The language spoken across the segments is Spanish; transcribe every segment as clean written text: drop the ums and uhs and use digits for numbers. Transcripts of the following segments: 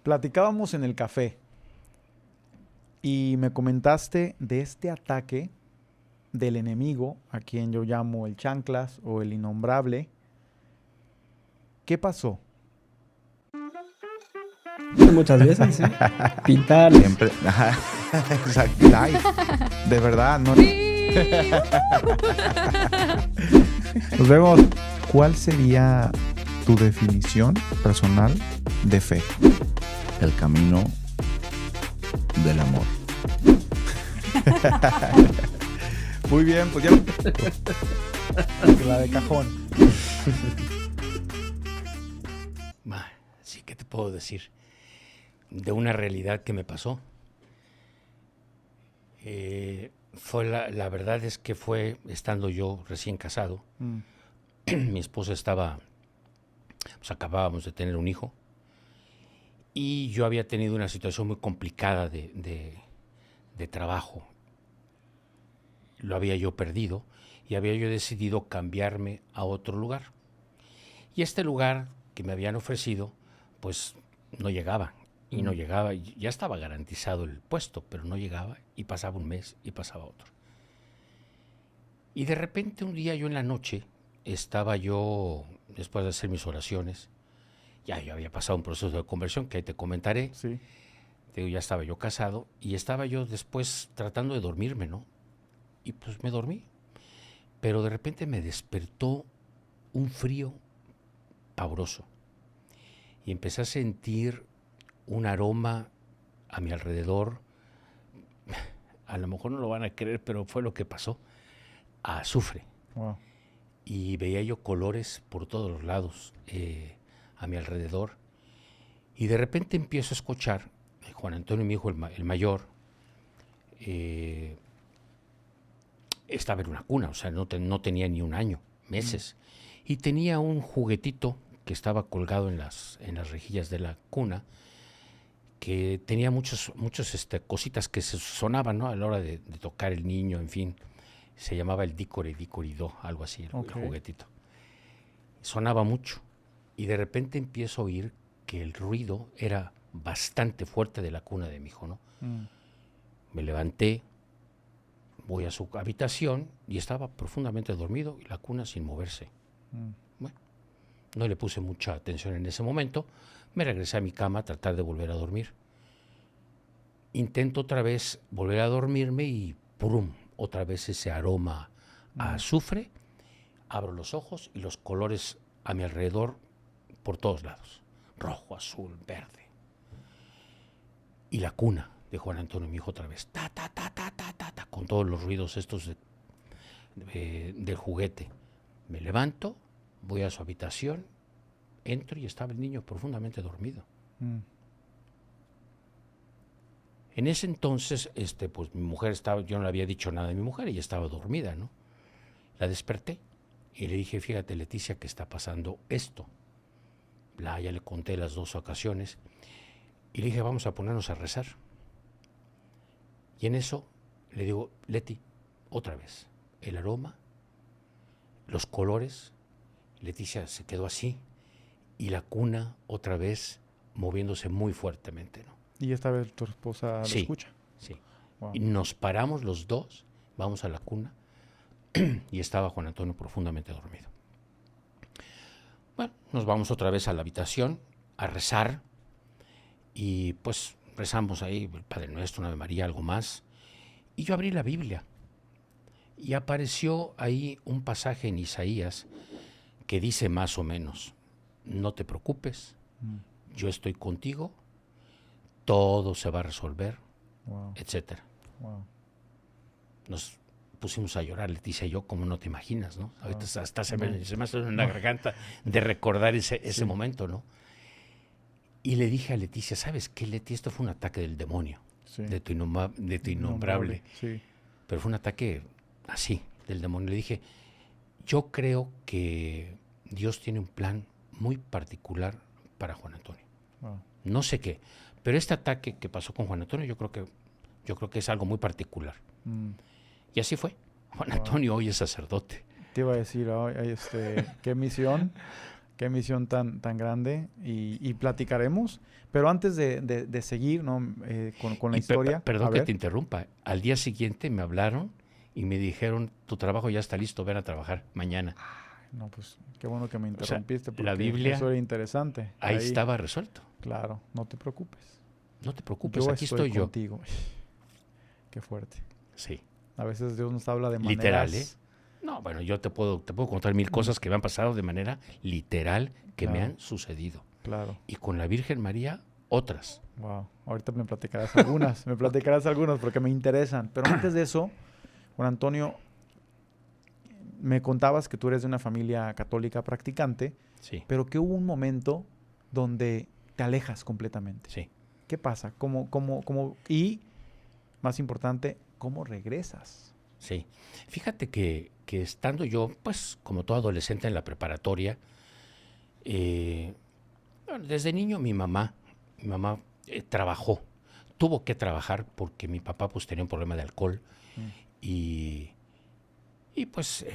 platicábamos en el café y me comentaste de este ataque del enemigo, a quien yo llamo el chanclas o el innombrable. ¿Qué pasó? Muchas veces, sí. Pintar. Siempre. Exacto. Ay, de verdad, no. Nos vemos. ¿Cuál sería tu definición personal de fe? El camino del amor. Muy bien, pues ya. La de cajón. Sí, ¿qué te puedo decir? De una realidad que me pasó. La verdad es que fue estando yo recién casado. Mi esposa estaba, pues acabábamos de tener un hijo. Y yo había tenido una situación muy complicada de trabajo. Lo había yo perdido y había yo decidido cambiarme a otro lugar. Y este lugar que me habían ofrecido, pues no llegaba. Y no llegaba, ya estaba garantizado el puesto, pero no llegaba y pasaba un mes y pasaba otro. Y de repente un día yo en la noche estaba yo, después de hacer mis oraciones, ya yo había pasado un proceso de conversión que ahí te comentaré. Sí. Te digo, ya estaba yo casado y estaba yo después tratando de dormirme, ¿no? Y pues me dormí. Pero de repente me despertó un frío pavoroso y empecé a sentir un aroma a mi alrededor. A lo mejor no lo van a creer, pero fue lo que pasó. A azufre. Wow. Y veía yo colores por todos los lados a mi alrededor. Y de repente empiezo a escuchar, Juan Antonio, mi hijo, el mayor, estaba en una cuna, o sea, no tenía ni un año, meses. Y tenía un juguetito que estaba colgado en las rejillas de la cuna, que tenía muchos cositas que se sonaban, ¿no? A la hora de tocar el niño, en fin. Se llamaba el Dicorido, algo así, el juguetito. Sonaba mucho. Y de repente empiezo a oír que el ruido era bastante fuerte de la cuna de mi hijo, ¿no? Me levanté, voy a su habitación y estaba profundamente dormido y la cuna sin moverse. Bueno, no le puse mucha atención en ese momento. Me regresé a mi cama a tratar de volver a dormir. Intento otra vez volver a dormirme y ¡prum! Otra vez ese aroma a azufre. Abro los ojos y los colores a mi alrededor por todos lados. Rojo, azul, verde. Y la cuna de Juan Antonio, mi hijo, otra vez. Ta, ta, ta, ta, ta, ta, ta, con todos los ruidos estos del juguete. Me levanto, voy a su habitación, entro y estaba el niño profundamente dormido. En ese entonces, pues mi mujer estaba, yo no le había dicho nada a mi mujer, ella estaba dormida, ¿no? La desperté y le dije, fíjate, Leticia, que está pasando esto. Ya le conté las 2 ocasiones y le dije, vamos a ponernos a rezar. Y en eso le digo, Leti, otra vez, el aroma, los colores. Leticia se quedó así y la cuna otra vez moviéndose muy fuertemente, ¿no? Y esta vez tu esposa lo escucha. Sí. Wow. Y nos paramos los dos, vamos a la cuna y estaba Juan Antonio profundamente dormido. Bueno, nos vamos otra vez a la habitación a rezar y pues rezamos ahí el Padre Nuestro, una Ave María, algo más. Y yo abrí la Biblia y apareció ahí un pasaje en Isaías que dice más o menos, no te preocupes, yo estoy contigo, todo se va a resolver, etcétera. Nos pusimos a llorar, Leticia y yo, como no te imaginas, ¿no? Ahorita hasta se me hace una garganta de recordar ese momento, ¿no? Y le dije a Leticia, ¿sabes qué, Leti? Esto fue un ataque del demonio, de tu innombrable. Sí. Pero fue un ataque así, del demonio. Le dije, yo creo que Dios tiene un plan muy particular para Juan Antonio. No sé qué, pero este ataque que pasó con Juan Antonio, yo creo que es algo muy particular. Y así fue. Juan Antonio hoy es sacerdote. Te iba a decir, ¿qué misión? Qué misión tan grande y platicaremos. Pero antes de seguir, ¿no? Con la historia. Perdón que te interrumpa. Al día siguiente me hablaron y me dijeron, tu trabajo ya está listo, ven a trabajar mañana. No, pues qué bueno que me interrumpiste, porque la Biblia, eso era interesante. Ahí estaba resuelto. Claro, no te preocupes. No te preocupes, yo aquí estoy yo. Contigo. Qué fuerte. Sí. A veces Dios nos habla de maneras... Literal, ¿eh? No, bueno, yo te puedo contar 1000 cosas que me han pasado de manera literal, que me han sucedido. Claro. Y con la Virgen María, otras. Wow. Ahorita me platicarás algunas. Me platicarás algunas porque me interesan. Pero antes de eso, Juan Antonio, me contabas que tú eres de una familia católica practicante, sí, pero que hubo un momento donde te alejas completamente. Sí. ¿Qué pasa? Y, más importante, ¿cómo regresas? Sí. Fíjate que estando yo, pues, como todo adolescente en la preparatoria, bueno, desde niño mi mamá trabajó. Tuvo que trabajar porque mi papá, pues, tenía un problema de alcohol y pues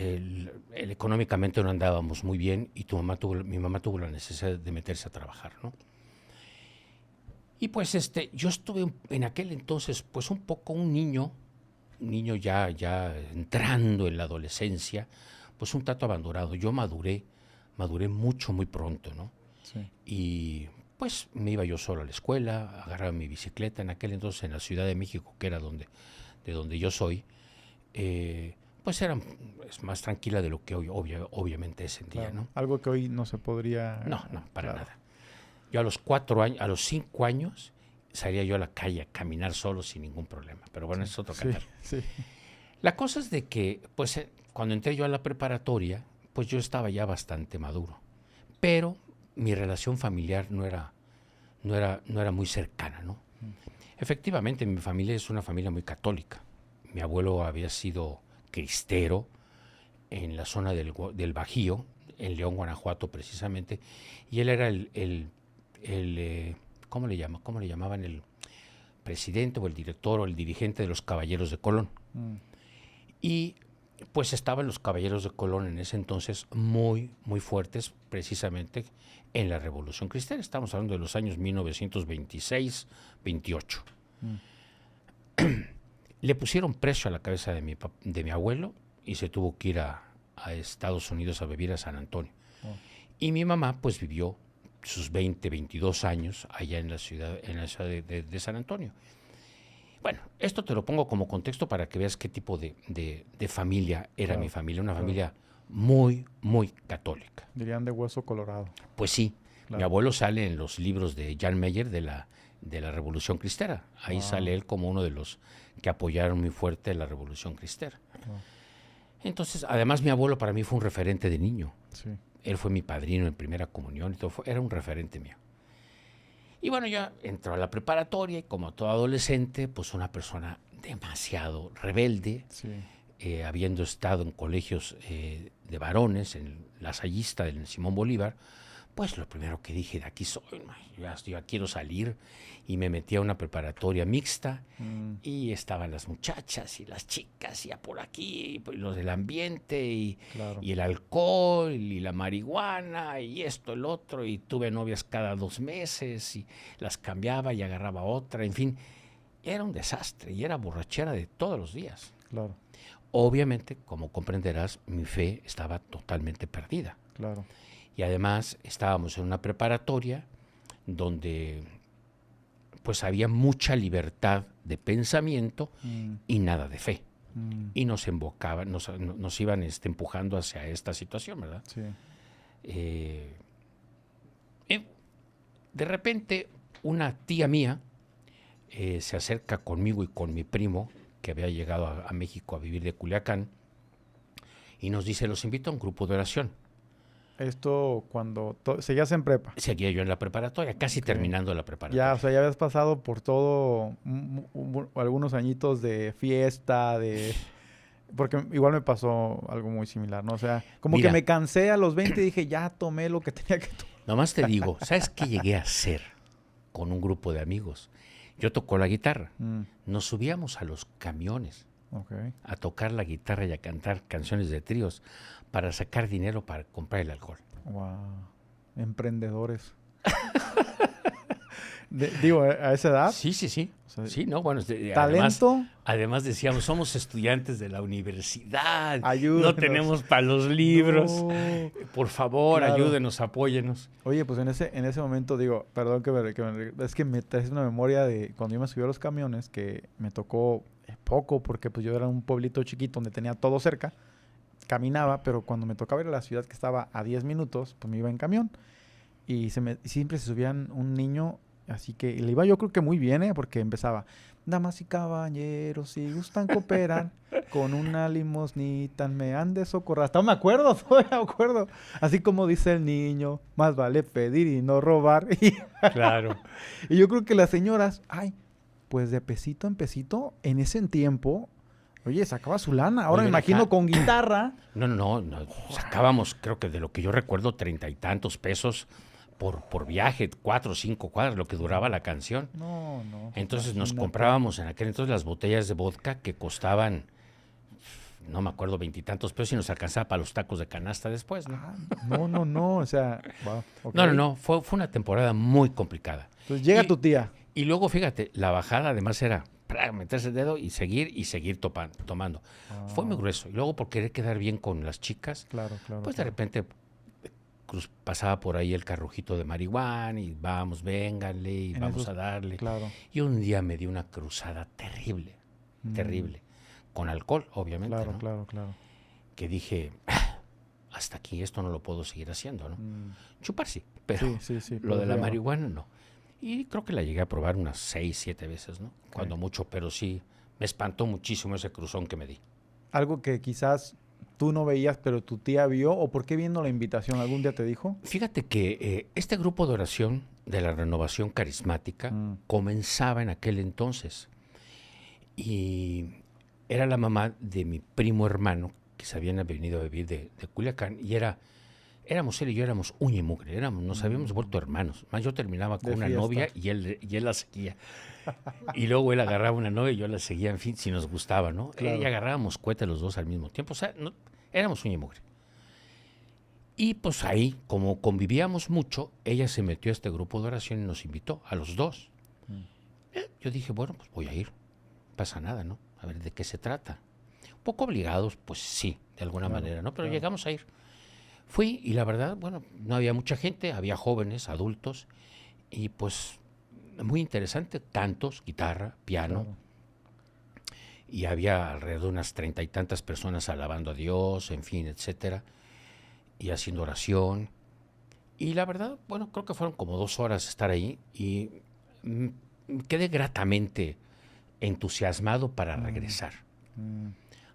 económicamente no andábamos muy bien y mi mamá tuvo la necesidad de meterse a trabajar, ¿no? Y pues yo estuve en aquel entonces pues un poco un niño ya entrando en la adolescencia, pues un tanto abandonado. Yo maduré mucho, muy pronto, ¿no? Sí. Y pues me iba yo solo a la escuela, agarraba mi bicicleta, en aquel entonces en la Ciudad de México, que era de donde yo soy, pues es más tranquila de lo que hoy obviamente es en día, Claro. ¿no? Algo que hoy no se podría... No, para nada. Yo a los 4 años, a los 5 años, salía yo a la calle a caminar solo sin ningún problema. Pero bueno, es otro cantar. Sí. La cosa es de que, pues, cuando entré yo a la preparatoria, pues yo estaba ya bastante maduro. Pero mi relación familiar no era muy cercana, ¿no? Efectivamente, mi familia es una familia muy católica. Mi abuelo había sido cristero en la zona del Bajío, en León, Guanajuato, precisamente, y él era ¿cómo le llamaban? El presidente o el director o el dirigente de los Caballeros de Colón. Y pues estaban los Caballeros de Colón en ese entonces muy, muy fuertes, precisamente en la Revolución Cristera. Estamos hablando de los años 1926, 28. Le pusieron precio a la cabeza de mi abuelo y se tuvo que ir a Estados Unidos a vivir a San Antonio. Y mi mamá pues vivió sus 20, 22 años allá en la ciudad de San Antonio. Bueno, esto te lo pongo como contexto para que veas qué tipo de familia era mi familia, una familia muy, muy católica. Dirían de hueso colorado. Pues sí, mi abuelo sale en los libros de Jan Meyer de la Revolución Cristera. Ahí sale él como uno de los que apoyaron muy fuerte la Revolución Cristera. Entonces, además mi abuelo para mí fue un referente de niño. Sí. Él fue mi padrino en primera comunión y todo, era un referente mío. Y bueno, ya entró a la preparatoria y como todo adolescente, pues una persona demasiado rebelde, habiendo estado en colegios de varones, en la Lasallista, en Simón Bolívar, pues lo primero que dije, de aquí soy, yo ya quiero salir, y me metí a una preparatoria mixta, y estaban las muchachas y las chicas, y ya por aquí, y los del ambiente, y el alcohol, y la marihuana, y esto, el otro, y tuve novias cada 2 meses, y las cambiaba y agarraba otra, en fin, era un desastre, y era borrachera de todos los días. Claro. Obviamente, como comprenderás, mi fe estaba totalmente perdida. Claro. Y además estábamos en una preparatoria donde pues había mucha libertad de pensamiento y nada de fe. Y nos embocaban, nos iban empujando hacia esta situación, ¿verdad? Sí. De repente, una tía mía se acerca conmigo y con mi primo, que había llegado a México a vivir de Culiacán, y nos dice, los invito a un grupo de oración. Esto cuando seguías en prepa. Seguía yo en la preparatoria, casi terminando la preparatoria. Ya, o sea, ya habías pasado por todo algunos añitos de fiesta, porque igual me pasó algo muy similar, ¿no? O sea, como que me cansé a los 20 y dije, ya tomé lo que tenía que tomar. Nomás te digo, ¿sabes qué llegué a hacer con un grupo de amigos? Yo tocó la guitarra. Nos subíamos a los camiones a tocar la guitarra y a cantar canciones de tríos para sacar dinero para comprar el alcohol. Wow. emprendedores. Digo, a esa edad. Sí. O sea, Sí, no, bueno, talento. además decíamos, somos estudiantes de la universidad, Ayúdenos. no tenemos para los libros, No. por favor, Claro. ayúdenos, apóyenos. Oye, pues en ese momento digo, perdón es que me traes una memoria de cuando yo me subí a los camiones, que me tocó poco, porque pues yo era un pueblito chiquito donde tenía todo cerca, caminaba, pero cuando me tocaba ir a la ciudad que estaba a 10 minutos, pues me iba en camión. Y siempre se subían un niño, así que le iba yo creo que muy bien, porque empezaba, damas y caballeros, si gustan cooperar, con una limosnita me han de socorrer. Hasta me acuerdo, todavía me acuerdo. Así como dice el niño, más vale pedir y no robar. Claro. Y yo creo que las señoras, pues de pesito en pesito, en ese tiempo, oye, sacaba su lana. Ahora Oye, me imagino acá- con guitarra. No, sacábamos, creo que de lo que yo recuerdo, 30 y tantos pesos por viaje, 4 o 5 cuadras, lo que duraba la canción. No. Entonces nos imagínate. comprábamos en aquel entonces las botellas de vodka que costaban, no me acuerdo, 20 y tantos pesos y nos alcanzaba para los tacos de canasta después, ¿no? Ah, no, o sea, wow, ok. No, fue una temporada muy complicada. Entonces llega Y- tu tía. Y luego, fíjate, la bajada además era meterse el dedo y seguir tomando. Fue muy grueso. Y luego por querer quedar bien con las chicas, Claro. pues de repente pasaba por ahí el carrujito de marihuana y vamos, vénganle y En vamos esos- a darle. Claro. Y un día me di una cruzada terrible, terrible. Con alcohol, obviamente, ¿no? Claro. Que dije, hasta aquí, esto no lo puedo seguir haciendo, ¿no? Chupar sí, pero Sí. lo de la pero- marihuana no. Y creo que la llegué a probar unas 6, 7 veces, ¿no? Cuando mucho, pero sí, me espantó muchísimo ese cruzón que me di. Algo que quizás tú no veías, pero tu tía vio, o por qué viendo la invitación, ¿algún día te dijo? Fíjate que este grupo de oración de la renovación carismática comenzaba en aquel entonces. Y era la mamá de mi primo hermano, que se habían venido a vivir de Culiacán, y éramos él y yo, éramos uña y mugre, nos habíamos vuelto hermanos. Más yo terminaba con De una fiesta. novia y él la seguía. Y luego él agarraba una novia y yo la seguía, en fin, si nos gustaba, ¿no? Claro. Y agarrábamos cohete los dos al mismo tiempo, o sea, éramos uña y mugre. Y pues ahí, como convivíamos mucho, ella se metió a este grupo de oración y nos invitó a los dos. Yo dije, bueno, pues voy a ir, no pasa nada, ¿no? A ver, ¿de qué se trata? Un poco obligados, pues sí, de alguna manera, ¿no? Pero llegamos a ir. Fui y la verdad, bueno, no había mucha gente, había jóvenes, adultos, y pues muy interesante, cantos, guitarra, piano, Claro. y había alrededor de unas 30 y tantas personas alabando a Dios, en fin, etcétera, y haciendo oración. Y la verdad, bueno, creo que fueron como 2 horas estar ahí y quedé gratamente entusiasmado para regresar.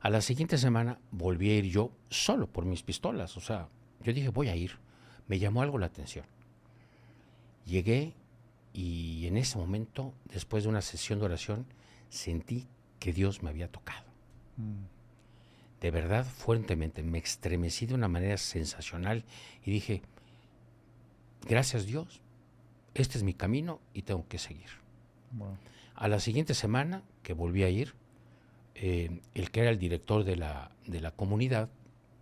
A la siguiente semana volví a ir yo solo por mis pistolas, o sea, yo dije, voy a ir. Me llamó algo la atención. Llegué y en ese momento, después de una sesión de oración, sentí que Dios me había tocado. De verdad, fuertemente, me estremecí de una manera sensacional y dije, gracias Dios, este es mi camino y tengo que seguir. Wow. A la siguiente semana que volví a ir, el que era el director de la comunidad,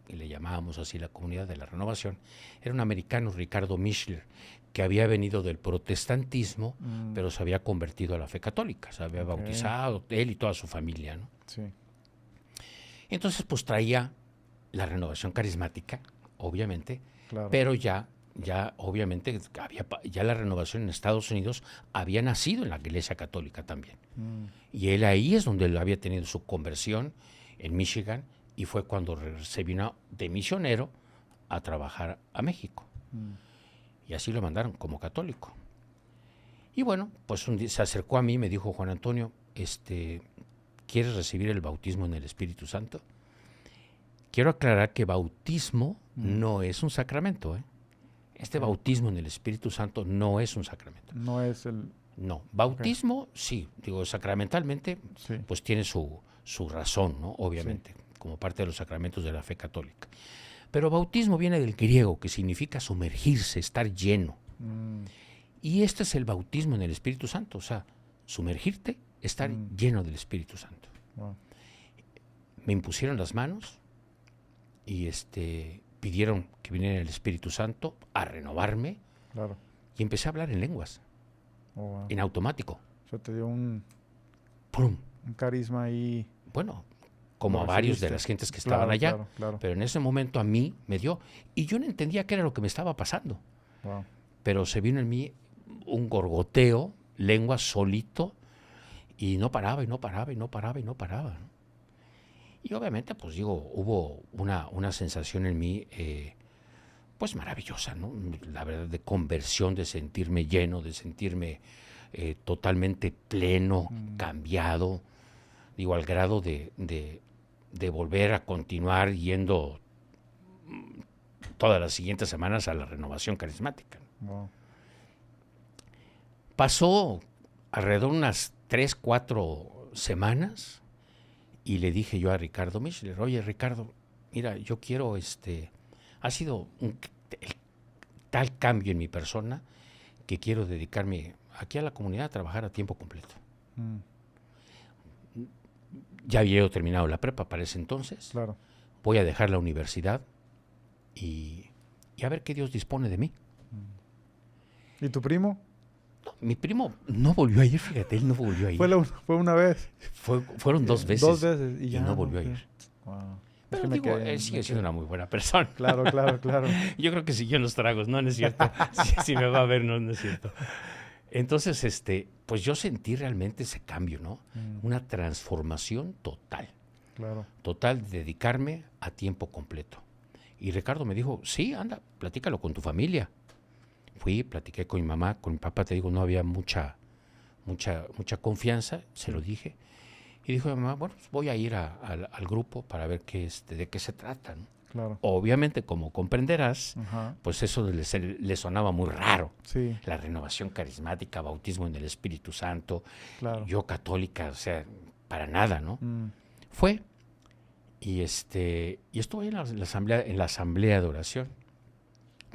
y le llamábamos así la comunidad de la renovación, era un americano, Ricardo Mischler, que había venido del protestantismo, pero se había convertido a la fe católica, se había bautizado, él y toda su familia, ¿no? Sí. Entonces, pues traía la renovación carismática, obviamente, Claro. pero ya obviamente, ya la renovación en Estados Unidos había nacido en la Iglesia Católica también. Y él ahí es donde él había tenido su conversión, en Michigan, y fue cuando se vino de misionero a trabajar a México. Y así lo mandaron como católico. Y bueno, pues un día se acercó a mí y me dijo, Juan Antonio, ¿quieres recibir el bautismo en el Espíritu Santo? Quiero aclarar que bautismo no es un sacramento, ¿eh? Este bautismo en el Espíritu Santo no es un sacramento. No es el... No, bautismo sí, digo, sacramentalmente, Sí. pues tiene su razón, ¿no? Obviamente, como parte de los sacramentos de la fe católica. Pero bautismo viene del griego, que significa sumergirse, estar lleno. Y este es el bautismo en el Espíritu Santo, o sea, sumergirte, estar lleno del Espíritu Santo. Wow. Me impusieron las manos y pidieron que viniera el Espíritu Santo a renovarme Claro. y empecé a hablar en lenguas, Oh, wow. en automático. O sea, te dio un ¡Pum! carisma ahí. Bueno, como Lo a varios recibiste. de las gentes que Claro, estaban allá. claro, claro. Pero en ese momento a mí me dio. Y yo no entendía qué era lo que me estaba pasando. Wow. Pero se vino en mí un gorgoteo, lengua solito, y no paraba, y no paraba, y no paraba, y no paraba, ¿no? Y obviamente, pues digo, hubo una sensación en mí, pues maravillosa, ¿no? La verdad, de conversión, de sentirme lleno, de sentirme totalmente pleno, cambiado, digo, al grado de volver a continuar yendo todas las siguientes semanas a la renovación carismática. Wow. Pasó alrededor de unas 3, 4 semanas y le dije yo a Ricardo Michler, oye Ricardo, mira, yo quiero, ha sido tal cambio en mi persona que quiero dedicarme aquí a la comunidad a trabajar a tiempo completo. Ya había yo terminado la prepa para ese entonces, Claro. voy a dejar la universidad y a ver qué Dios dispone de mí. ¿Y tu primo? Mi primo no volvió a ir, fíjate, él no volvió a ir. Fue una vez. Fueron 2 veces. 2 veces y ya no volvió a fue. ir. Wow. Pero Es que digo, él sigue siendo una muy buena persona. Claro, claro, claro. Yo creo que siguió en los tragos, no es cierto. Si me va a ver, no es cierto. Entonces, pues yo sentí realmente ese cambio, ¿no? Una transformación total. Claro. Total, de dedicarme a tiempo completo. Y Ricardo me dijo, sí, anda, platícalo con tu familia. Fui, platiqué con mi mamá, con mi papá, te digo, no había mucha confianza, se lo dije. Y dijo mi mamá, bueno, pues voy a ir al grupo para ver de qué se trata, ¿no? Claro. Obviamente, como comprenderás, Ajá. pues eso le sonaba muy raro. Sí, La renovación carismática, bautismo en el Espíritu Santo, claro. yo católica, o sea, para nada, ¿no? Fue y estuve ahí en la asamblea de oración.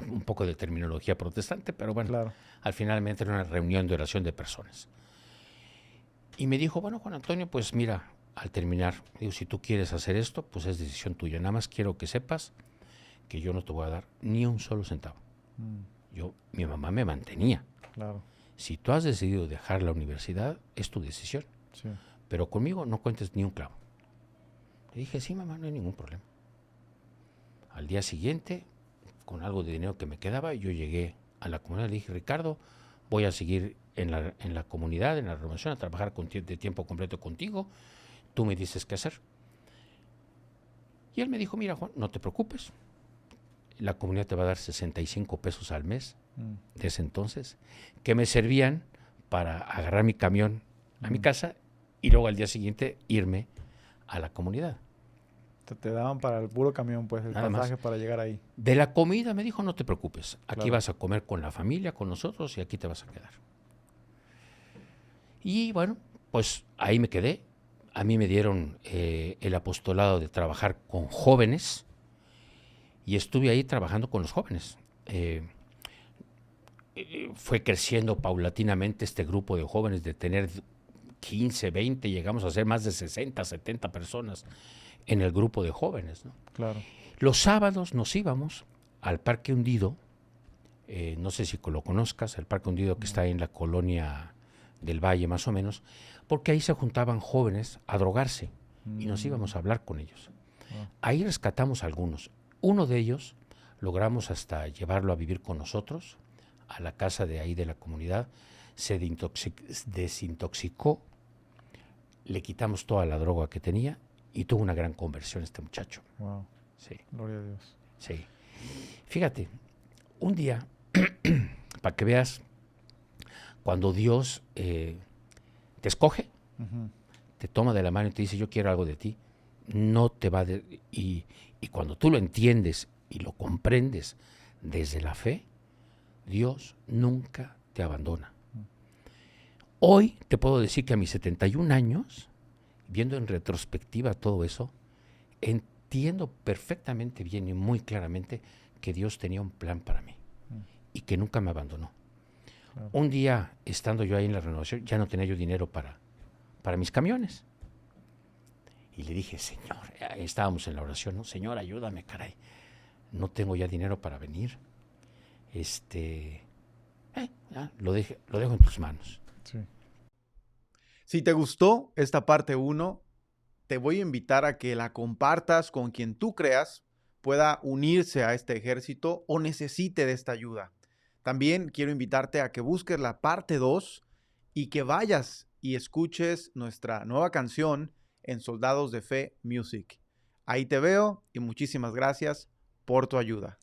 Un poco de terminología protestante, pero bueno, Claro. al finalmente era una reunión de oración de personas. Y me dijo, bueno, Juan Antonio, pues mira, al terminar, digo, si tú quieres hacer esto, pues es decisión tuya. Nada más quiero que sepas que yo no te voy a dar ni un solo centavo. Mi mamá me mantenía. Claro. Si tú has decidido dejar la universidad, es tu decisión. Sí. Pero conmigo no cuentes ni un clavo. Le dije, sí, mamá, no hay ningún problema. Al día siguiente, con algo de dinero que me quedaba, yo llegué a la comunidad y le dije, Ricardo, voy a seguir en la comunidad, en la renovación, a trabajar de tiempo completo contigo. Tú me dices qué hacer. Y él me dijo, mira, Juan, no te preocupes. La comunidad te va a dar 65 pesos al mes de ese entonces, que me servían para agarrar mi camión a mi casa y luego al día siguiente irme a la comunidad. Te daban para el puro camión, pues, el Nada más. pasaje para llegar ahí. De la comida me dijo, no te preocupes, aquí Claro. vas a comer con la familia, con nosotros y aquí te vas a quedar. Y bueno, pues ahí me quedé. A mí me dieron el apostolado de trabajar con jóvenes y estuve ahí trabajando con los jóvenes. Fue creciendo paulatinamente este grupo de jóvenes, de tener 15, 20, llegamos a ser más de 60, 70 personas en el grupo de jóvenes, ¿no? Claro. Los sábados nos íbamos al Parque Hundido, no sé si lo conozcas, el Parque Hundido que está en la colonia del Valle más o menos, porque ahí se juntaban jóvenes a drogarse y nos íbamos a hablar con ellos. Ahí rescatamos a algunos. Uno de ellos logramos hasta llevarlo a vivir con nosotros a la casa de ahí de la comunidad, se desintoxicó, le quitamos toda la droga que tenía y tuvo una gran conversión este muchacho. Wow. Sí. Gloria a Dios. Sí. Fíjate, un día, para que veas, cuando Dios te escoge, te toma de la mano y te dice, yo quiero algo de ti, no te va y cuando tú lo entiendes y lo comprendes desde la fe, Dios nunca te abandona. Hoy te puedo decir que a mis 71 años, viendo en retrospectiva todo eso, entiendo perfectamente bien y muy claramente que Dios tenía un plan para mí y que nunca me abandonó. Claro. Un día, estando yo ahí en la renovación, ya no tenía yo dinero para mis camiones. Y le dije, Señor, estábamos en la oración, ¿no? Señor, ayúdame, caray. no tengo ya dinero para venir. Lo dejo en tus manos. Sí. Si te gustó esta parte 1, te voy a invitar a que la compartas con quien tú creas pueda unirse a este ejército o necesite de esta ayuda. También quiero invitarte a que busques la parte 2 y que vayas y escuches nuestra nueva canción en Soldados de Fe Music. Ahí te veo y muchísimas gracias por tu ayuda.